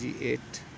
G8